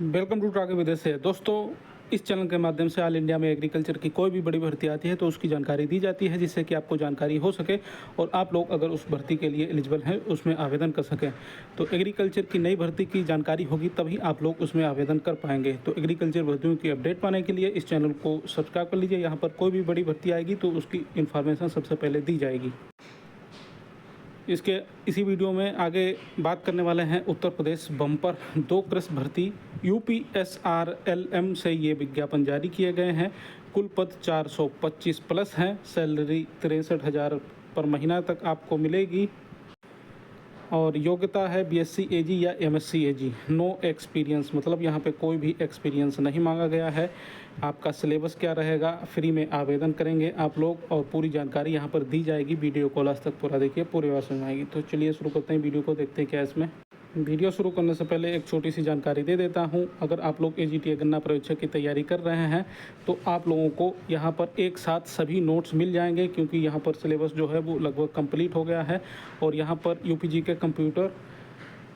Welcome to टाके विदेश से। दोस्तों, इस चैनल के माध्यम से ऑल इंडिया में एग्रीकल्चर की कोई भी बड़ी भर्ती आती है तो उसकी जानकारी दी जाती है, जिससे कि आपको जानकारी हो सके और आप लोग अगर उस भर्ती के लिए एलिजिबल हैं उसमें आवेदन कर सकें। तो एग्रीकल्चर की नई भर्ती की जानकारी होगी तभी आप लोग उसमें आवेदन कर पाएंगे। तो एग्रीकल्चर भर्तियों की अपडेट पाने के लिए इस चैनल को सब्सक्राइब कर लीजिए। यहाँ पर कोई भी बड़ी भर्ती आएगी तो उसकी इन्फॉर्मेशन सबसे पहले दी जाएगी। इसी वीडियो में आगे बात करने वाले हैं उत्तर प्रदेश बम्पर 2 कृषि भर्ती UPSRLM से ये विज्ञापन जारी किए गए हैं। कुल पद 425 प्लस हैं। सैलरी 63,000 पर महीना तक आपको मिलेगी और योग्यता है BSc AG या MSc AG। नो एक्सपीरियंस, मतलब यहाँ पे कोई भी एक्सपीरियंस नहीं मांगा गया है। आपका सिलेबस क्या रहेगा, फ्री में आवेदन करेंगे आप लोग और पूरी जानकारी यहाँ पर दी जाएगी। वीडियो को लास्ट तक पूरा देखिए, पूरी बात समझ आएगी। तो चलिए शुरू करते हैं वीडियो को, देखते हैं क्या इसमें। वीडियो शुरू करने से पहले एक छोटी सी जानकारी दे देता हूं। अगर आप लोग AGTA गन्ना परीक्षक की तैयारी कर रहे हैं तो आप लोगों को यहां पर एक साथ सभी नोट्स मिल जाएंगे, क्योंकि यहां पर सिलेबस जो है वो लगभग कंप्लीट हो गया है। और यहां पर UPG के कंप्यूटर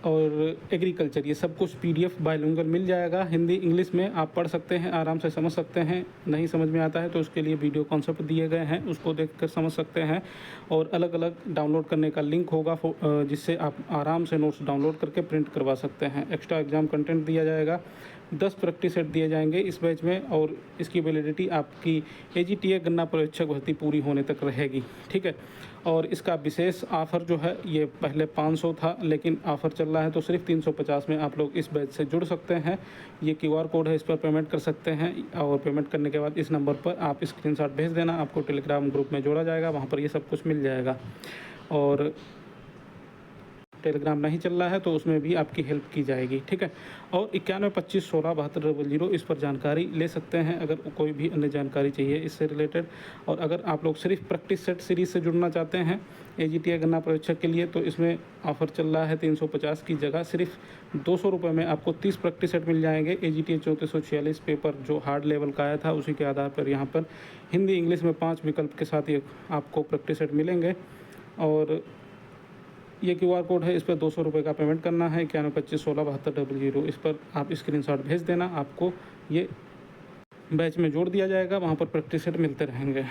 और एग्रीकल्चर ये सब कुछ PDF बायलिंगुअल मिल जाएगा। हिंदी इंग्लिश में आप पढ़ सकते हैं, आराम से समझ सकते हैं। नहीं समझ में आता है तो उसके लिए वीडियो कॉन्सेप्ट दिए गए हैं, उसको देखकर समझ सकते हैं। और अलग अलग डाउनलोड करने का लिंक होगा जिससे आप आराम से नोट्स डाउनलोड करके प्रिंट करवा सकते हैं। एक्स्ट्रा एग्जाम कंटेंट दिया जाएगा। 10 प्रैक्टिस सेट दिए जाएंगे इस बैच में और इसकी वैलिडिटी आपकी AGTA गन्ना परीक्षक भर्ती पूरी होने तक रहेगी, ठीक है। और इसका विशेष ऑफ़र जो है ये पहले 500 था, लेकिन ऑफ़र चल रहा है तो सिर्फ 350 में आप लोग इस बैच से जुड़ सकते हैं। ये QR कोड है, इस पर पेमेंट कर सकते हैं और पेमेंट करने के बाद इस नंबर पर आप स्क्रीनशॉट भेज देना, आपको टेलीग्राम ग्रुप में जोड़ा जाएगा, वहाँ पर ये सब कुछ मिल जाएगा। और टेलीग्राम नहीं चल रहा है तो उसमें भी आपकी हेल्प की जाएगी, ठीक है। और 9125167200 इस पर जानकारी ले सकते हैं अगर कोई भी अन्य जानकारी चाहिए इससे रिलेटेड। और अगर आप लोग सिर्फ प्रैक्टिस सेट सीरीज़ से जुड़ना चाहते हैं AGTA गन्ना परीक्षक के लिए तो इसमें ऑफ़र चल रहा है। 350 की जगह सिर्फ 200 रुपये में आपको 30 प्रैक्टिस सेट मिल जाएंगे। AGTA 3446 पेपर जो हार्ड लेवल का आया था उसी के आधार पर यहाँ पर हिंदी इंग्लिश में 5 विकल्प के साथ ये आपको प्रैक्टिस सेट मिलेंगे। और ये QR कोड है, इस पर 200 रुपये का पेमेंट करना है। 9125167200 इस पर आप स्क्रीनशॉट भेज देना, आपको ये बैच में जोड़ दिया जाएगा, वहाँ पर प्रैक्टिस सेट मिलते रहेंगे।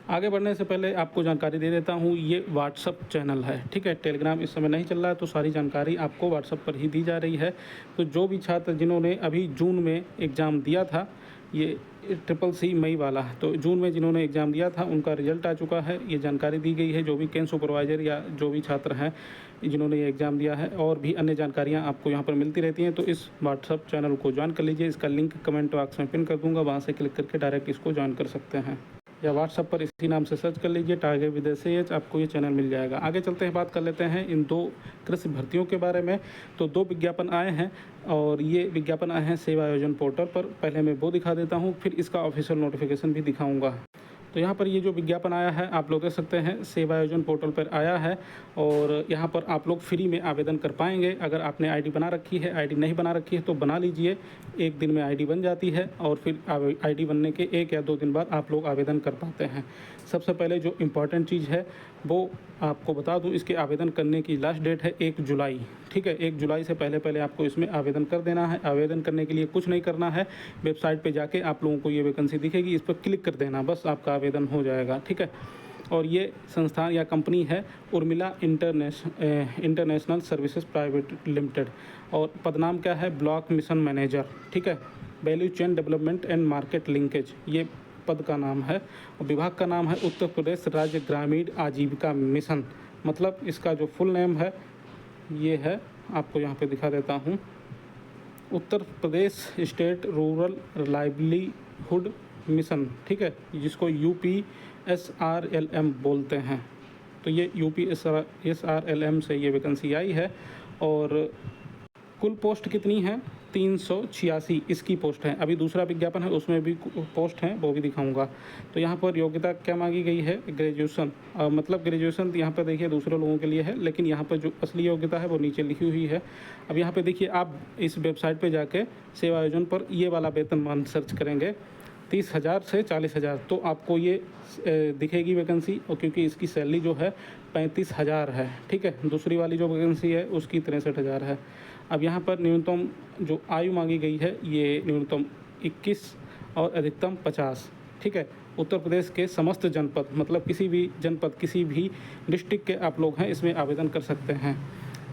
आगे बढ़ने से पहले आपको जानकारी दे देता हूँ, ये व्हाट्सअप चैनल है, ठीक है। टेलीग्राम इस समय नहीं चल रहा है तो सारी जानकारी आपको व्हाट्सअप पर ही दी जा रही है। तो जो भी छात्र जिन्होंने अभी जून में एग्ज़ाम दिया था, ये CCC मई वाला, तो जून में जिन्होंने एग्ज़ाम दिया था उनका रिजल्ट आ चुका है, ये जानकारी दी गई है। जो भी कैंप सुपरवाइज़र या जो भी छात्र हैं जिन्होंने ये एग्ज़ाम दिया है, और भी अन्य जानकारियाँ आपको यहाँ पर मिलती रहती हैं। तो इस व्हाट्सअप चैनल को ज्वाइन कर लीजिए, इसका लिंक कमेंट बॉक्स में पिन कर दूँगा, वहाँ से क्लिक करके डायरेक्ट इसको ज्वाइन कर सकते हैं। या व्हाट्सअप पर इसी नाम से सर्च कर लीजिए टारगेट विदेश से, आपको ये चैनल मिल जाएगा। आगे चलते हैं, बात कर लेते हैं इन 2 कृषि भर्तियों के बारे में। तो 2 विज्ञापन आए हैं और ये विज्ञापन आए हैं सेवा आयोजन पोर्टल पर। पहले मैं वो दिखा देता हूँ, फिर इसका ऑफिशियल नोटिफिकेशन भी दिखाऊँगा। तो यहाँ पर ये जो विज्ञापन आया है आप लोग देख सकते हैं, सेवा आयोजन पोर्टल पर आया है और यहाँ पर आप लोग फ्री में आवेदन कर पाएंगे। अगर आपने ID बना रखी है, ID नहीं बना रखी है तो बना लीजिए, 1 दिन में ID बन जाती है और फिर ID बनने के 1 या 2 दिन बाद आप लोग आवेदन कर पाते हैं। सबसे पहले जो इम्पॉर्टेंट चीज़ है वो आपको बता दूं, इसके आवेदन करने की लास्ट डेट है 1 जुलाई, ठीक है। 1 जुलाई से पहले पहले आपको इसमें आवेदन कर देना है। आवेदन करने के लिए कुछ नहीं करना है, वेबसाइट पे जाके आप लोगों को ये वैकेंसी दिखेगी, इस पर क्लिक कर देना, बस आपका आवेदन हो जाएगा, ठीक है। और ये संस्थान या कंपनी है Urmila international services private limited और पदनाम क्या है, ब्लॉक मिशन मैनेजर, ठीक है। Value chain development and market linkage ये पद का नाम है। और विभाग का नाम है उत्तर प्रदेश राज्य ग्रामीण आजीविका मिशन। मतलब इसका जो फुल नेम है ये है, आपको यहाँ पे दिखा देता हूँ, Uttar Pradesh state rural livelihood mission, ठीक है, जिसको UPSRLM बोलते हैं। तो ये UPSRLM से ये वैकेंसी आई है। और कुल पोस्ट कितनी है, 386 इसकी पोस्ट है। अभी दूसरा विज्ञापन है उसमें भी पोस्ट हैं, वो भी दिखाऊंगा। तो यहाँ पर योग्यता क्या मांगी गई है, ग्रेजुएशन, मतलब ग्रेजुएशन यहाँ पर देखिए दूसरे लोगों के लिए है, लेकिन यहाँ पर जो असली योग्यता है वो नीचे लिखी हुई है। अब यहाँ पे देखिए, आप इस वेबसाइट पे जाके सेवा आयोजन पर ये वाला वेतनमान सर्च करेंगे 30,000 से 40,000 तो आपको ये दिखेगी वैकेंसी। और क्योंकि इसकी सैलरी जो है 35,000 है, ठीक है। दूसरी वाली जो वैकेंसी है उसकी 63,000 है। अब यहाँ पर न्यूनतम जो आयु मांगी गई है ये न्यूनतम 21 और अधिकतम 50। ठीक है, उत्तर प्रदेश के समस्त जनपद, मतलब किसी भी जनपद, किसी भी डिस्ट्रिक्ट के आप लोग हैं इसमें आवेदन कर सकते हैं।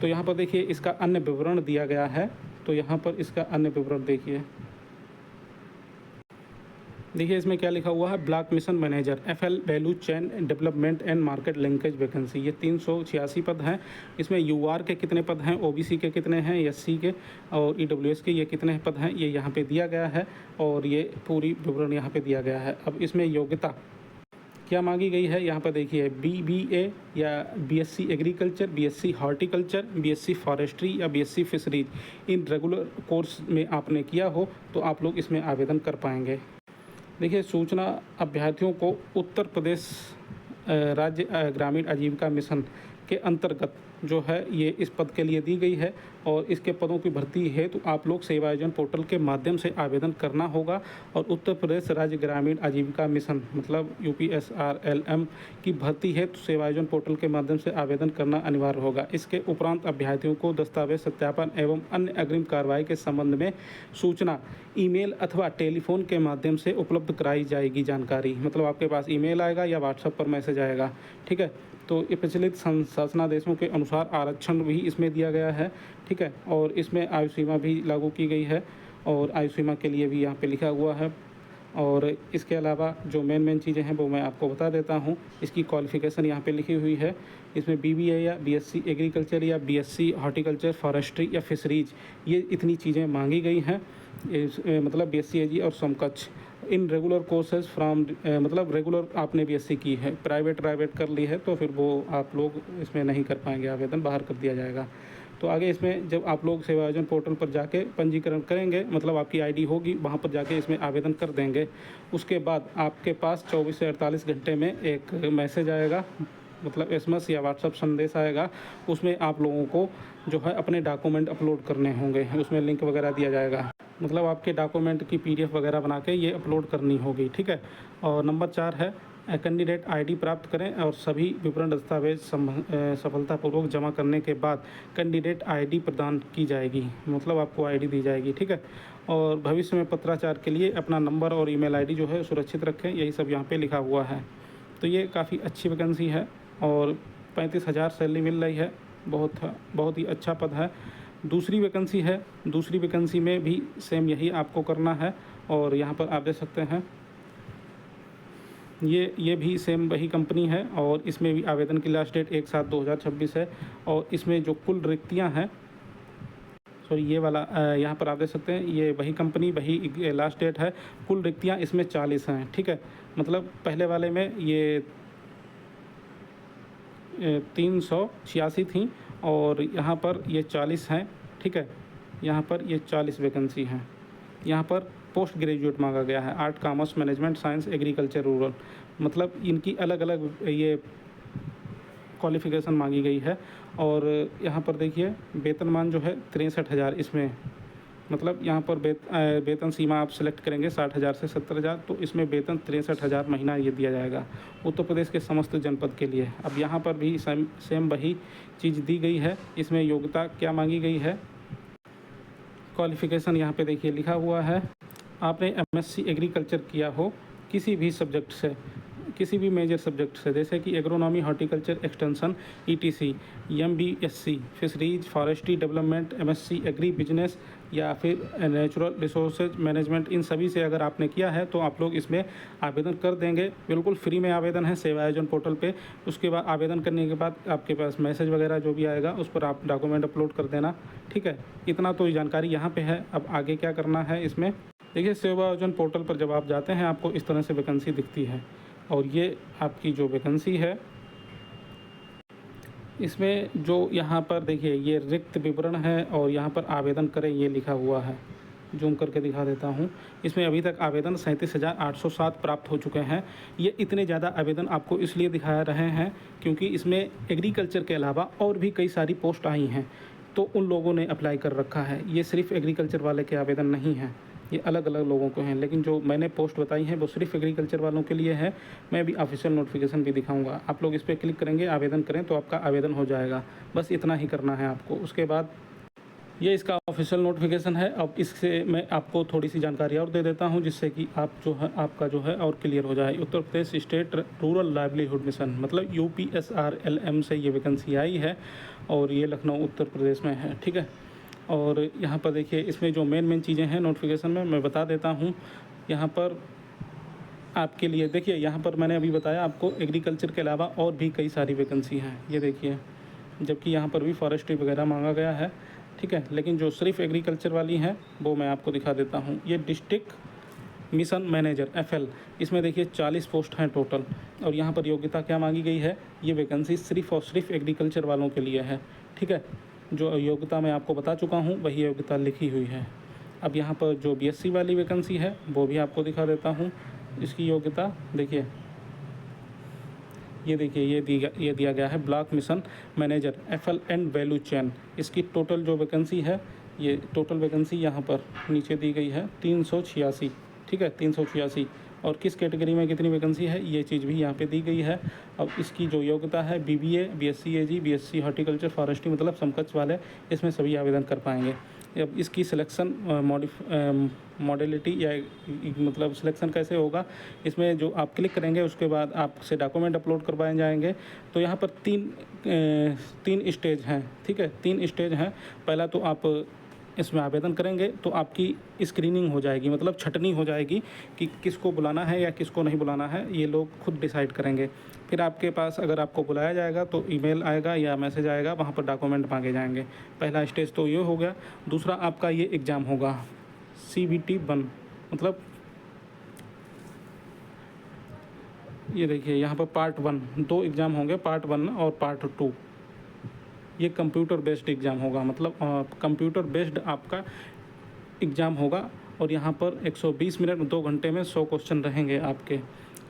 तो यहाँ पर देखिए इसका अन्य विवरण दिया गया है। तो यहाँ पर इसका अन्य विवरण देखिए इसमें क्या लिखा हुआ है, block mission manager FL value chain development and market linkage vacancy, ये 386 पद हैं। इसमें UR के कितने पद हैं, OBC के कितने हैं, SC के और EWS के ये कितने पद हैं, ये यहाँ पे दिया गया है और ये पूरी विवरण यहाँ पे दिया गया है। अब इसमें योग्यता क्या मांगी गई है, यहाँ पर देखिए BBA या BSc agriculture, BSc horticulture, BSc forestry या BSc fisheries in regular course में आपने किया हो तो आप लोग इसमें आवेदन कर पाएंगे। देखिए, सूचना अभ्यर्थियों को उत्तर प्रदेश राज्य ग्रामीण आजीविका मिशन के अंतर्गत जो है ये इस पद के लिए दी गई है और इसके पदों की भर्ती है तो आप लोग सेवा योजना पोर्टल के माध्यम से आवेदन करना होगा। और उत्तर प्रदेश राज्य ग्रामीण आजीविका मिशन मतलब UPSRLM की भर्ती है तो सेवा योजना पोर्टल के माध्यम से आवेदन करना अनिवार्य होगा। इसके उपरांत अभ्यर्थियों को दस्तावेज सत्यापन एवं अन्य अग्रिम कार्रवाई के संबंध में सूचना ईमेल अथवा टेलीफोन के माध्यम से उपलब्ध कराई जाएगी जानकारी, मतलब आपके पास ईमेल आएगा या व्हाट्सएप पर मैसेज आएगा। ठीक है, तो ये प्रचलित शासनादेशों के अनुसार आरक्षण भी इसमें दिया गया है। ठीक है, और इसमें आयु सीमा भी लागू की गई है और आयु सीमा के लिए भी यहाँ पे लिखा हुआ है। और इसके अलावा जो मेन चीज़ें हैं वो मैं आपको बता देता हूँ। इसकी क्वालिफ़िकेशन यहाँ पे लिखी हुई है। इसमें BBA या BSc एग्रीकल्चर या BSc हॉर्टिकल्चर, फॉरेस्ट्री या फिशरीज, ये इतनी चीज़ें मांगी गई हैं। मतलब BSc AG और समकक्ष इन रेगुलर कोर्सेज फ्रॉम मतलब रेगुलर आपने BSc की है, प्राइवेट कर ली है तो फिर वो आप लोग इसमें नहीं कर पाएंगे, आवेदन बाहर कर दिया जाएगा। तो आगे इसमें जब आप लोग सेवा योजना पोर्टल पर जाके पंजीकरण करेंगे, मतलब आपकी ID होगी, वहाँ पर जाके इसमें आवेदन कर देंगे। उसके बाद आपके पास 24 से 48 घंटे में एक मैसेज आएगा, मतलब SMS या व्हाट्सएप संदेश आएगा। उसमें आप लोगों को जो है अपने डॉक्यूमेंट अपलोड करने होंगे, उसमें लिंक वगैरह दिया जाएगा, मतलब आपके डॉक्यूमेंट की PDF वगैरह बना के ये अपलोड करनी होगी। ठीक है, और नंबर 4 है कैंडिडेट ID प्राप्त करें और सभी विवरण दस्तावेज सफलतापूर्वक जमा करने के बाद कैंडिडेट ID प्रदान की जाएगी, मतलब आपको ID दी जाएगी। ठीक है, और भविष्य में पत्राचार के लिए अपना नंबर और ईमेल ID जो है सुरक्षित रखें, यही सब यहाँ पे लिखा हुआ है। तो ये काफ़ी अच्छी वैकेंसी है और 35,000 सैलरी मिल रही है, बहुत ही अच्छा पद है। दूसरी वैकेंसी है, दूसरी वैकेंसी में भी सेम यही आपको करना है और यहाँ पर आप देख सकते हैं ये भी सेम वही कंपनी है और इसमें भी आवेदन की लास्ट डेट 1/7/2026 है। और इसमें जो कुल रिक्तियाँ हैं, सॉरी ये वाला यहाँ पर आप देख सकते हैं ये वही कंपनी, वही लास्ट डेट है। कुल रिक्तियाँ इसमें 40 हैं। ठीक है, मतलब पहले वाले में ये 386 थी और यहाँ पर ये 40 हैं। ठीक है, यहाँ पर ये 40 वैकेंसी हैं। यहाँ पर पोस्ट ग्रेजुएट मांगा गया है, art, commerce, management, science, agriculture, rural, मतलब इनकी अलग अलग ये क्वालिफ़िकेशन मांगी गई है। और यहाँ पर देखिए वेतनमान जो है 63,000 इसमें, मतलब यहाँ पर वेतन सीमा आप सेलेक्ट करेंगे 60,000 से 70,000, तो इसमें वेतन 63,000 महीना ये दिया जाएगा उत्तर प्रदेश के समस्त जनपद के लिए। अब यहाँ पर भी सेम वही चीज़ दी गई है। इसमें योग्यता क्या मांगी गई है, क्वालिफ़िकेशन यहाँ पे देखिए लिखा हुआ है, आपने MSc एग्रीकल्चर किया हो किसी भी सब्जेक्ट से, किसी भी मेजर सब्जेक्ट से, जैसे कि agronomy, horticulture extension, ETC, MBSc fisheries, forestry development, MSc agri business या फिर नेचुरल रिसोर्सेज मैनेजमेंट, इन सभी से अगर आपने किया है तो आप लोग इसमें आवेदन कर देंगे। बिल्कुल फ्री में आवेदन है सेवा योजना पोर्टल पे। उसके बाद आवेदन करने के बाद आपके पास मैसेज वगैरह जो भी आएगा उस पर आप डॉक्यूमेंट अपलोड कर देना। ठीक है, इतना तो जानकारी यहाँ पे है। अब आगे क्या करना है इसमें देखिए, सेवा योजना पोर्टल पर जब आप जाते हैं आपको इस तरह से वैकेंसी दिखती है और ये आपकी जो वैकेंसी है इसमें जो यहाँ पर देखिए ये रिक्त विवरण है और यहाँ पर आवेदन करें ये लिखा हुआ है। जूम करके दिखा देता हूँ। इसमें अभी तक आवेदन 37,807 प्राप्त हो चुके हैं। ये इतने ज़्यादा आवेदन आपको इसलिए दिखा रहे हैं क्योंकि इसमें एग्रीकल्चर के अलावा और भी कई सारी पोस्ट आई हैं, तो उन लोगों ने अप्लाई कर रखा है। ये सिर्फ एग्रीकल्चर वाले के आवेदन नहीं हैं, ये अलग अलग लोगों को हैं, लेकिन जो मैंने पोस्ट बताई हैं वो सिर्फ एग्रीकल्चर वालों के लिए है। मैं अभी ऑफिशियल नोटिफिकेशन भी दिखाऊंगा, आप लोग इस पर क्लिक करेंगे, आवेदन करें तो आपका आवेदन हो जाएगा। बस इतना ही करना है आपको। उसके बाद ये इसका ऑफिशियल नोटिफिकेशन है। अब इससे मैं आपको थोड़ी सी जानकारी और दे देता हूँ, जिससे कि आप जो है आपका जो है और क्लियर हो जाए। Uttar Pradesh state rural livelihood mission मतलब UPSRLM से ये वैकेंसी आई है और ये लखनऊ उत्तर प्रदेश में है, ठीक है। और यहाँ पर देखिए इसमें जो मेन चीज़ें हैं नोटिफिकेशन में मैं बता देता हूँ। यहाँ पर आपके लिए देखिए, यहाँ पर मैंने अभी बताया आपको एग्रीकल्चर के अलावा और भी कई सारी वैकेंसी हैं, ये देखिए। जबकि यहाँ पर भी फॉरेस्ट्री वगैरह मांगा गया है, ठीक है। लेकिन जो सिर्फ एग्रीकल्चर वाली हैं वो मैं आपको दिखा देता हूँ। ये डिस्ट्रिक्ट मिशन मैनेजर FL, इसमें देखिए 40 पोस्ट हैं टोटल। और यहाँ पर योग्यता क्या मांगी गई है, ये वैकेंसी सिर्फ और सिर्फ एग्रीकल्चर वालों के लिए है, ठीक है। जो योग्यता मैं आपको बता चुका हूँ वही योग्यता लिखी हुई है। अब यहाँ पर जो BSc वाली वैकेंसी है वो भी आपको दिखा देता हूँ। इसकी योग्यता देखिए, ये देखिए ये दिया गया है block mission manager FL and value chain. इसकी टोटल जो वैकेंसी है, ये टोटल वैकेंसी यहाँ पर नीचे दी गई है 386, ठीक है, 386। और किस कैटेगरी में कितनी वैकेंसी है ये चीज़ भी यहाँ पे दी गई है। अब इसकी जो योग्यता है BBA, BSc AG, BSc horticulture forestry मतलब समकक्ष वाले इसमें सभी आवेदन कर पाएंगे। अब इसकी सिलेक्शन मॉडलिटी या मतलब सिलेक्शन कैसे होगा, इसमें जो आप क्लिक करेंगे उसके बाद आपसे डॉक्यूमेंट अपलोड करवाए जाएंगे। तो यहाँ पर तीन स्टेज हैं, ठीक है, 3 स्टेज हैं। पहला तो आप इसमें आवेदन करेंगे तो आपकी स्क्रीनिंग हो जाएगी, मतलब छटनी हो जाएगी कि किसको बुलाना है या किसको नहीं बुलाना है, ये लोग खुद डिसाइड करेंगे। फिर आपके पास अगर आपको बुलाया जाएगा तो ईमेल आएगा या मैसेज आएगा, वहाँ पर डॉक्यूमेंट मांगे जाएंगे। पहला स्टेज तो ये हो गया। दूसरा आपका ये एग्ज़ाम होगा CBT 1, मतलब ये देखिए यहाँ पर पार्ट 1, 2 एग्ज़ाम होंगे, पार्ट 1 और पार्ट 2। ये कंप्यूटर बेस्ड एग्ज़ाम होगा, मतलब कंप्यूटर बेस्ड आपका एग्ज़ाम होगा। और यहाँ पर 120 मिनट 2 घंटे में 100 क्वेश्चन रहेंगे आपके।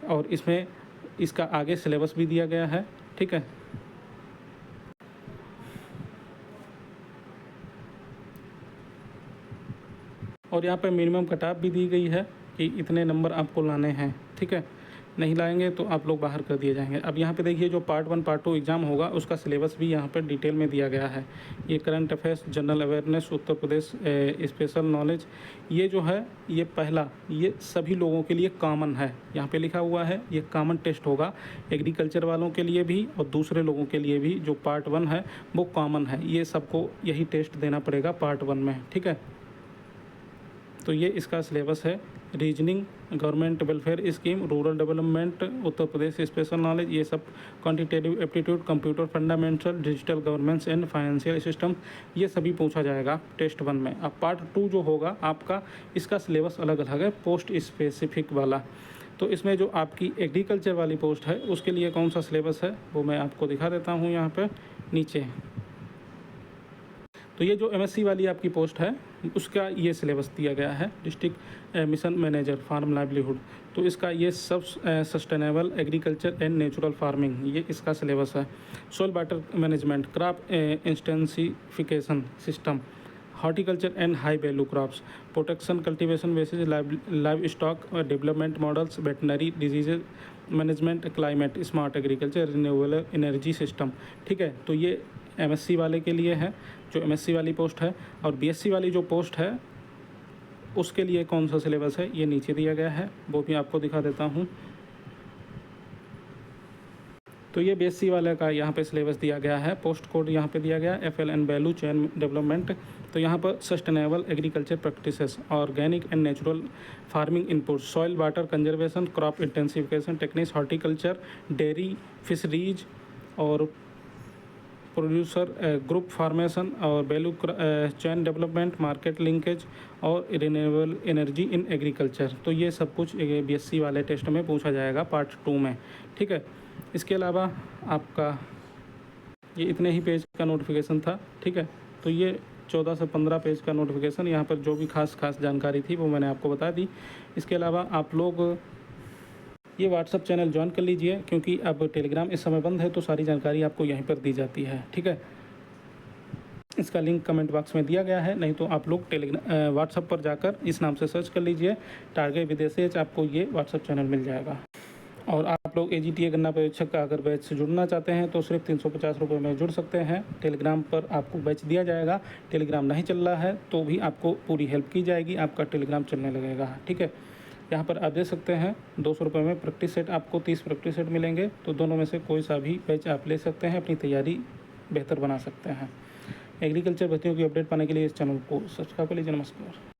और इसमें इसका आगे सिलेबस भी दिया गया है, ठीक है। और यहाँ पे मिनिमम कट ऑफ भी दी गई है कि इतने नंबर आपको लाने हैं, ठीक है। नहीं लाएंगे तो आप लोग बाहर कर दिए जाएंगे। अब यहाँ पे देखिए जो पार्ट 1 पार्ट 2 एग्ज़ाम होगा उसका सिलेबस भी यहाँ पर डिटेल में दिया गया है। ये करंट अफेयर्स, जनरल अवेयरनेस, उत्तर प्रदेश स्पेशल नॉलेज, ये जो है ये पहला, ये सभी लोगों के लिए कॉमन है। यहाँ पे लिखा हुआ है ये कॉमन टेस्ट होगा एग्रीकल्चर वालों के लिए भी और दूसरे लोगों के लिए भी। जो पार्ट 1 है वो कॉमन है, ये सबको यही टेस्ट देना पड़ेगा पार्ट 1 में, ठीक है। तो ये इसका सिलेबस है। Reasoning, government welfare scheme, rural development, Uttar Pradesh special knowledge, ये सब, quantitative aptitude, computer fundamental, digital governance and financial system, ये सभी पूछा जाएगा टेस्ट 1 में। अब पार्ट 2 जो होगा आपका, इसका सिलेबस अलग अलग है, पोस्ट स्पेसिफिक वाला। तो इसमें जो आपकी एग्रीकल्चर वाली पोस्ट है उसके लिए कौन सा सिलेबस है वो मैं आपको दिखा देता हूँ यहाँ पर नीचे। तो ये जो MSc वाली आपकी पोस्ट है उसका ये सिलेबस दिया गया है, district mission manager farm livelihood. तो इसका ये सब sustainable agriculture and natural farming, ये इसका सिलेबस है। Soil water management, crop intensification system, horticulture and high value crops, protection cultivation basis livestock development models, veterinary disease management, climate smart agriculture, renewable energy system, ठीक है। तो ये MSc वाले के लिए है जो MSc वाली पोस्ट है। और BSc वाली जो पोस्ट है उसके लिए कौन सा सिलेबस है ये नीचे दिया गया है, वो भी आपको दिखा देता हूँ। तो ये BSc वाले का यहाँ पे सिलेबस दिया गया है, पोस्ट कोड यहाँ पे दिया गया FL and value chain development. तो यहाँ पर sustainable agriculture practices, organic and natural farming input, soil water conservation, crop intensification techniques, horticulture, dairy, fisheries और प्रोड्यूसर ग्रुप फार्मेशन और value chain development, market linkage और रिन्यूएबल एनर्जी इन एग्रीकल्चर। तो ये सब कुछ BSc वाले टेस्ट में पूछा जाएगा पार्ट 2 में, ठीक है। इसके अलावा आपका ये इतने ही पेज का नोटिफिकेशन था, ठीक है। तो ये 14 से 15 पेज का नोटिफिकेशन, यहाँ पर जो भी खास जानकारी थी वो मैंने आपको बता दी। इसके अलावा आप लोग ये व्हाट्सअप चैनल ज्वाइन कर लीजिए, क्योंकि अब टेलीग्राम इस समय बंद है तो सारी जानकारी आपको यहीं पर दी जाती है, ठीक है। इसका लिंक कमेंट बॉक्स में दिया गया है, नहीं तो आप लोग व्हाट्सअप पर जाकर इस नाम से सर्च कर लीजिए, टारगेट विदेशेज, आपको ये व्हाट्सअप चैनल मिल जाएगा। और आप लोग AGTA गन्ना पर्यवेक्षक का अगर बैच से जुड़ना चाहते हैं तो सिर्फ 350 रुपये में जुड़ सकते हैं। टेलीग्राम पर आपको बैच दिया जाएगा। टेलीग्राम नहीं चल रहा है तो भी आपको पूरी हेल्प की जाएगी, आपका टेलीग्राम चलने लगेगा। ठीक है, यहाँ पर आप देख सकते हैं 200 रुपये में प्रैक्टिस सेट आपको 30 प्रैक्टिस सेट मिलेंगे। तो दोनों में से कोई सा भी बैच आप ले सकते हैं, अपनी तैयारी बेहतर बना सकते हैं। एग्रीकल्चर भर्तियों की अपडेट पाने के लिए इस चैनल को सब्सक्राइब कर लीजिए। नमस्कार।